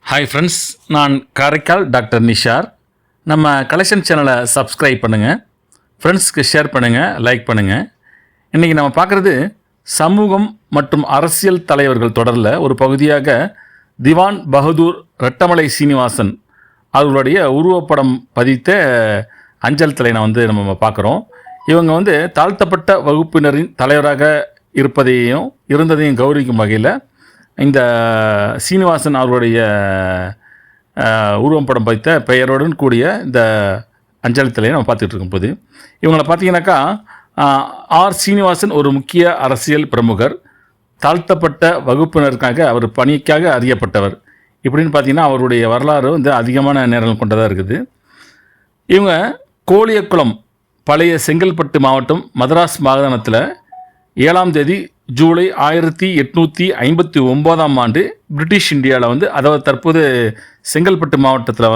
Hi friends, நான் Karaikal doctor Nishar. நம்ம collection சேனலை சப்ஸ்கிரைப் பண்ணுங்கள், ஃப்ரெண்ட்ஸ்க்கு ஷேர் பண்ணுங்கள், லைக் பண்ணுங்கள். இன்றைக்கி நம்ம பார்க்குறது சமூகம் மற்றும் அரசியல் தலைவர்கள் தொடரில் ஒரு பகுதியாக திவான் பகதூர் ரெட்டமலை சீனிவாசன் அவர்களுடைய உருவப்படம் பதித்த அஞ்சல் தலையை நம்ம பார்க்குறோம். இவங்க தாழ்த்தப்பட்ட வகுப்பினரின் தலைவராக இருந்ததையும் கௌரவிக்கும் வகையில் இந்த சீனிவாசன் அவர்களுடைய உருவம் படம் பதித்த பெயருடன் கூடிய இந்த அஞ்சல் தலையை நம்ம பார்த்துட்டு இருக்கும்போது இவங்களை பார்த்தீங்கன்னாக்கா ஆர் சீனிவாசன் ஒரு முக்கிய அரசியல் பிரமுகர், தாழ்த்தப்பட்ட வகுப்பினருக்காக அவர் பணிக்காக அறியப்பட்டவர். இப்படின்னு பார்த்தீங்கன்னா அவருடைய வரலாறு அதிகமான நேரங்கள் கொண்டதாக இருக்குது. இவங்க கோலியக்குளம் பழைய செங்கல்பட்டு மாவட்டம் மதராஸ் மாகாணத்தில் 7ஆம் தேதி ஜூலை 1859ஆம் ஆண்டு பிரிட்டிஷ் இந்தியாவில் அதாவது தற்போது செங்கல்பட்டு மாவட்டத்தில்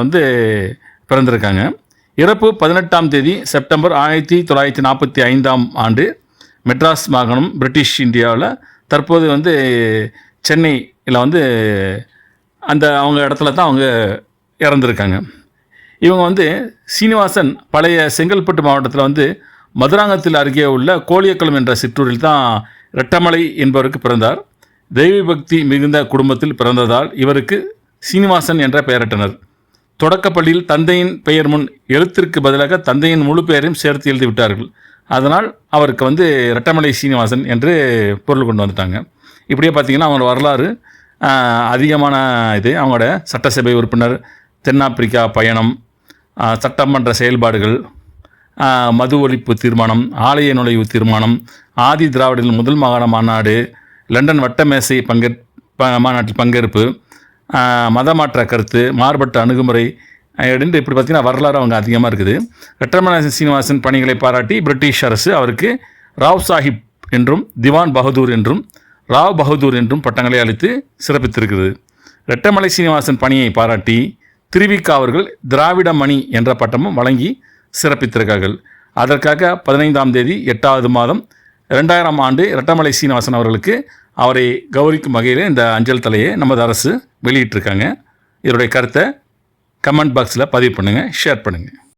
பிறந்திருக்காங்க. இறப்பு 18ஆம் தேதி செப்டம்பர் 1945ஆம் ஆண்டு மெட்ராஸ் மாகாணம் பிரிட்டிஷ் இந்தியாவில் தற்போது சென்னையில் அந்த அவங்க இடத்துல தான் அவங்க இறந்துருக்காங்க. இவங்க சீனிவாசன் பழைய செங்கல்பட்டு மாவட்டத்தில் மதுராங்கத்தில் அருகே உள்ள கோலியக்குளம் என்ற சிற்றூரில் தான் ரெட்டமலை என்பவருக்கு பிறந்தார். தெய்வ பக்தி மிகுந்த குடும்பத்தில் பிறந்ததால் இவருக்கு சீனிவாசன் என்ற பெயரிட்டனர். தொடக்கப்பள்ளியில் தந்தையின் பெயர் முன் எழுத்திற்கு பதிலாக தந்தையின் முழு பெயரையும் சேர்த்து எழுதிவிட்டார்கள். அதனால் அவருக்கு ரெட்டமலை சீனிவாசன் என்று பொருள் கொண்டு வந்துட்டாங்க. இப்படியே பார்த்திங்கன்னா அவங்க வரலாறு அதிகமான அவங்களோட சட்டசபை உறுப்பினர், தென்னாப்பிரிக்கா பயணம், சட்டமன்ற செயல்பாடுகள், மது ஒழிப்பு தீர்மானம், ஆலய நுழைவு தீர்மானம், ஆதி திராவிடர்கள் முதல் மாகாண மாநாடு, லண்டன் வட்டமேசை மாநாட்டில் பங்கேற்பு, மதமாற்ற கருத்து, மாறுபட்ட அணுகுமுறை அப்படின்ட்டு இப்படி பார்த்திங்கன்னா வரலாறு அவங்க அதிகமாக இருக்குது. ரெட்டமலை சீனிவாசன் பணிகளை பாராட்டி பிரிட்டிஷ் அரசு அவருக்கு ராவ் சாஹிப் என்றும் திவான் பகதூர் என்றும் ராவ் பகதூர் என்றும் பட்டங்களை அளித்து சிறப்பித்திருக்கிறது. ரெட்டமலை சீனிவாசன் பணியை பாராட்டி திருவிக்கா அவர்கள் திராவிட மணி என்ற பட்டமும் வழங்கி சிறப்பித்திருக்கார்கள். அதற்காக 15ஆம் தேதி 8வது மாதம் 2000ஆம் ஆண்டு ரெட்டமலை சீனிவாசன் அவர்களுக்கு அவரை கௌரவிக்கும் வகையில் இந்த அஞ்சல் தலையை நமது அரசு வெளியிட்டிருக்காங்க. இதனுடைய கருத்தை கமெண்ட் பாக்ஸில் பதிவு பண்ணுங்கள், ஷேர் பண்ணுங்கள்.